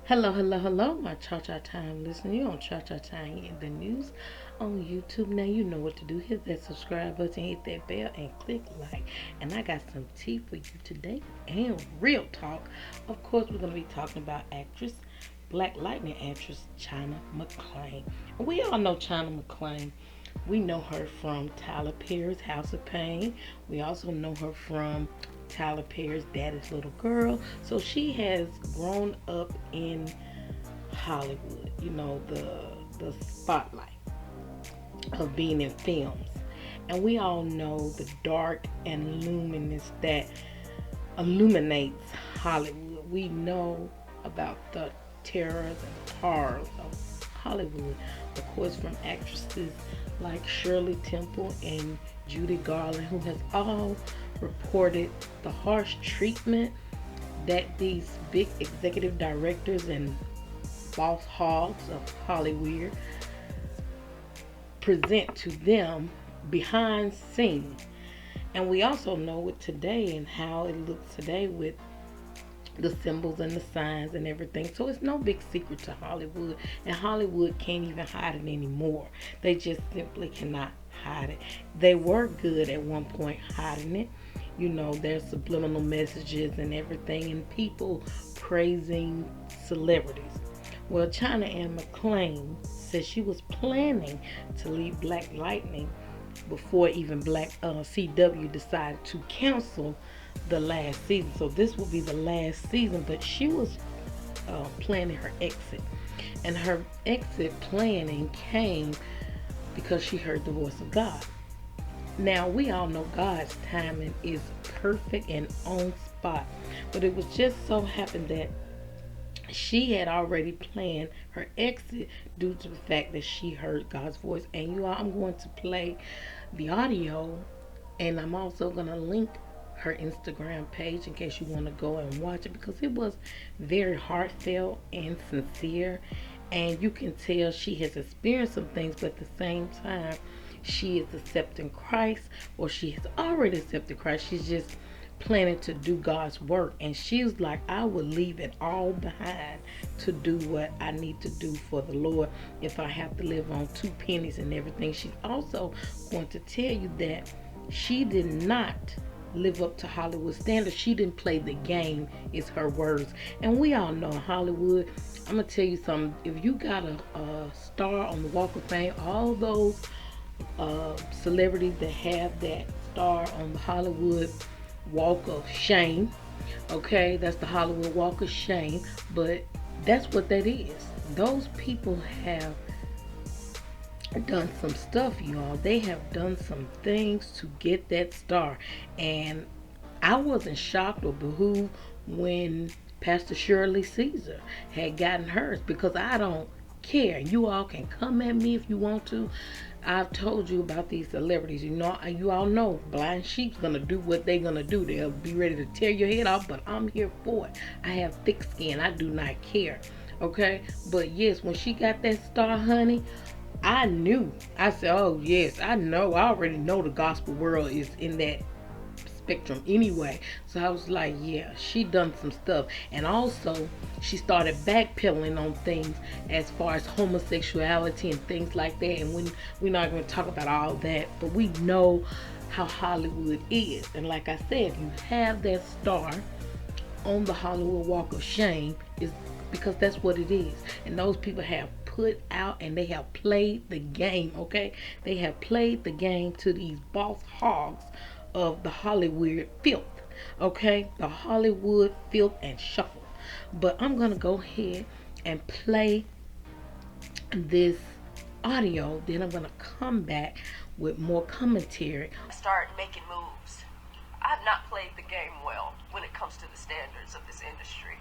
Hello, hello, hello, my Cha-Cha Time listener. You on Cha-Cha Time in the news on YouTube. Now you know what to do. Hit that subscribe button, hit that bell, and click like. And I got some tea for you today and real talk. Of course, we're going to be talking about actress, Black Lightning actress, China McClain. We all know China McClain. We know her from Tyler Perry's House of Pain. We also know her from Tyler Perry's Daddy's Little Girl. So she has grown up in Hollywood, the spotlight of being in films. And we all know the dark and luminous that illuminates Hollywood. We know about the terrors and horrors of Hollywood, of course, from actresses like Shirley Temple and Judy Garland, who has all reported the harsh treatment that these big executive directors and boss hogs of Hollyweird present to them behind scenes. And we also know it today and how it looks today with the symbols and the signs and everything. So it's no big secret to Hollywood, and Hollywood can't even hide it anymore. They just simply cannot hide it. They were good at one point hiding it. There's subliminal messages and everything, and people praising celebrities. Well, China Anne McClain said she was planning to leave Black Lightning before even Black CW decided to cancel the last season. So this will be the last season, but she was planning her exit. And her exit planning came because she heard the voice of God. Now, we all know God's timing is perfect and on spot, but it was just so happened that she had already planned her exit due to the fact that she heard God's voice. And you all, I'm going to play the audio, and I'm also going to link her Instagram page in case you want to go and watch it, because it was very heartfelt and sincere. And you can tell she has experienced some things, but at the same time, she is accepting Christ, or she has already accepted Christ. She's just planning to do God's work, and she's like, I would leave it all behind to do what I need to do for the Lord if I have to live on two pennies and everything. She's also going to tell you that she did not live up to Hollywood standards. She didn't play the game, is her words. And we all know in Hollywood, I'm gonna tell you something. If you got a star on the Walk of Fame, all those celebrities that have that star on the Hollywood Walk of Shame, okay, that's the Hollywood Walk of Shame, but that's what that is. Those people have done some stuff, y'all. They have done some things to get that star. And I wasn't shocked or behooved when Pastor Shirley Caesar had gotten hers, because I don't care. You all can come at me if you want to. I've told you about these celebrities. You all know blind sheep's gonna do what they're gonna do. They'll be ready to tear your head off, but I'm here for it. I have thick skin. I do not care. Okay? But yes, when she got that star, honey, I knew. I said, oh yes, I know. I already know the gospel world is in that spectrum anyway. So I was like, yeah, she done some stuff. And also, she started backpedaling on things as far as homosexuality and things like that. And we're not going to talk about all that, but we know how Hollywood is. And like I said, if you have that star on the Hollywood Walk of Shame, is because that's what it is. And those people have put out and they have played the game, okay? They have played the game to these boss hogs of the Hollywood filth, okay? The Hollywood filth and shuffle. But I'm gonna go ahead and play this audio, then I'm gonna come back with more commentary. Start making moves. I've not played the game well when it comes to the standards of this industry.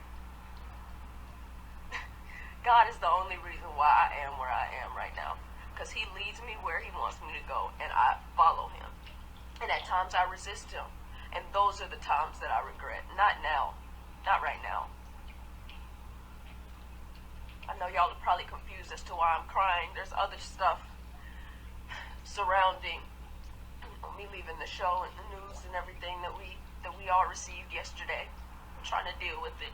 God is the only reason why I am where I am right now, because he leads me where he wants me to go, and I follow him. And at times I resist him, and those are the times that I regret. Not now. Not right now. I know y'all are probably confused as to why I'm crying. There's other stuff surrounding me leaving the show and the news and everything that we all received yesterday. I'm trying to deal with it.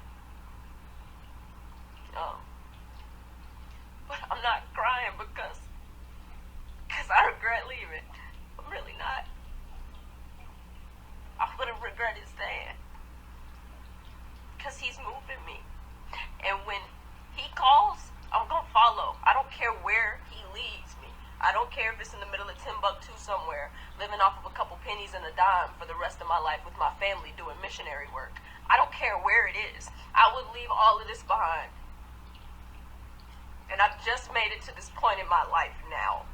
But I'm not crying because I regret leaving. I'm really not. I would have regretted staying because he's moving me. And when he calls, I'm going to follow. I don't care where he leads me. I don't care if it's in the middle of Timbuktu somewhere, living off of a couple pennies and a dime for the rest of my life with my family doing missionary work. I don't care where it is. I would leave all of this behind. And I've just made it to this point in my life now.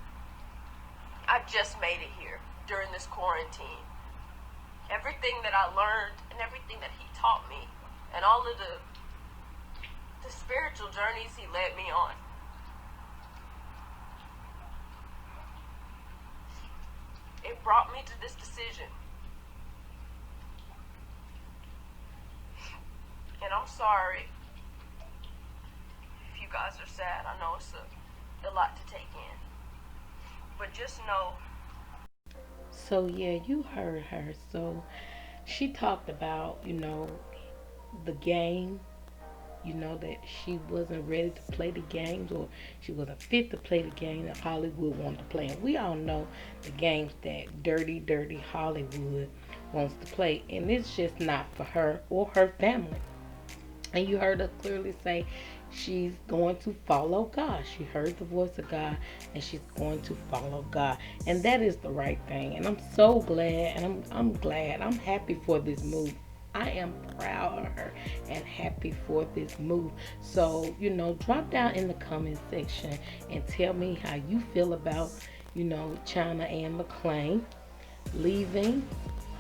I just made it here during this quarantine. Everything that I learned and everything that he taught me and all of the spiritual journeys he led me on. It brought me to this decision. And I'm sorry if you guys are sad. I know it's a lot to take in. But just know. So yeah, you heard her. So she talked about, the game, that she wasn't ready to play the games, or she wasn't fit to play the game that Hollywood wanted to play. And we all know the games that dirty Hollywood wants to play. And it's just not for her or her family. And you heard her clearly say she's going to follow God. She heard the voice of God and she's going to follow God. And that is the right thing. And I'm so glad, and I'm glad. I'm happy for this move. I am proud of her and happy for this move. So, drop down in the comment section and tell me how you feel about, China Anne McClain leaving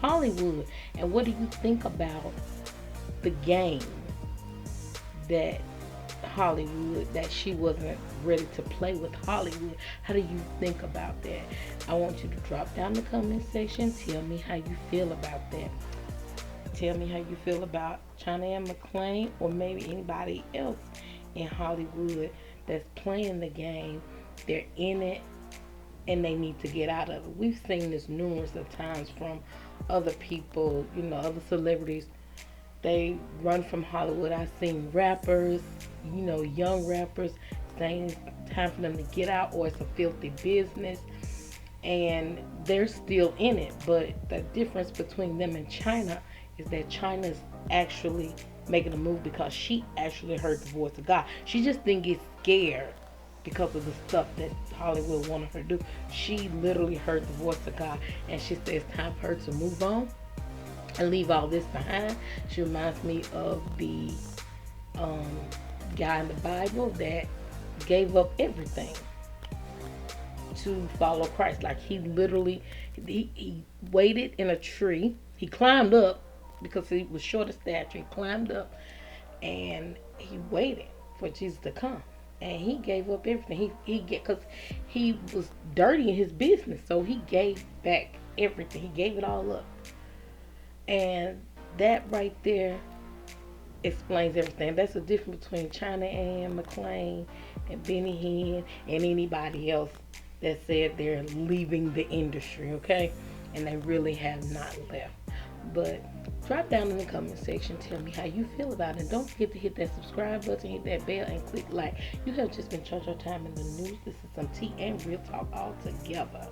Hollywood. And what do you think about the game that Hollywood, that she wasn't ready to play with Hollywood? How do you think about that? I want you to drop down the comment section. Tell me how you feel about that. Tell me how you feel about China Anne McClain, or maybe anybody else in Hollywood that's playing the game. They're in it and they need to get out of it. We've seen this numerous of times from other people, other celebrities. They run from Hollywood. I've seen rappers, young rappers saying it's time for them to get out, or it's a filthy business, and they're still in it. But the difference between them and China is that China's actually making a move because she actually heard the voice of God. She just didn't get scared because of the stuff that Hollywood wanted her to do. She literally heard the voice of God, and she said it's time for her to move on and leave all this behind. She reminds me of the guy in the Bible that gave up everything to follow Christ. Like he literally, he waited in a tree. He climbed up because he was short of stature. He climbed up and he waited for Jesus to come. And he gave up everything. Because he was dirty in his business, so he gave back everything. He gave it all up. And that right there explains everything. That's the difference between China Anne McClain and Benny Hinn and anybody else that said they're leaving the industry, okay? And they really have not left. But drop down in the comment section, tell me how you feel about it. Don't forget to hit that subscribe button, hit that bell, and click like. You have just been Church Time in the News. This is some tea and real talk all together.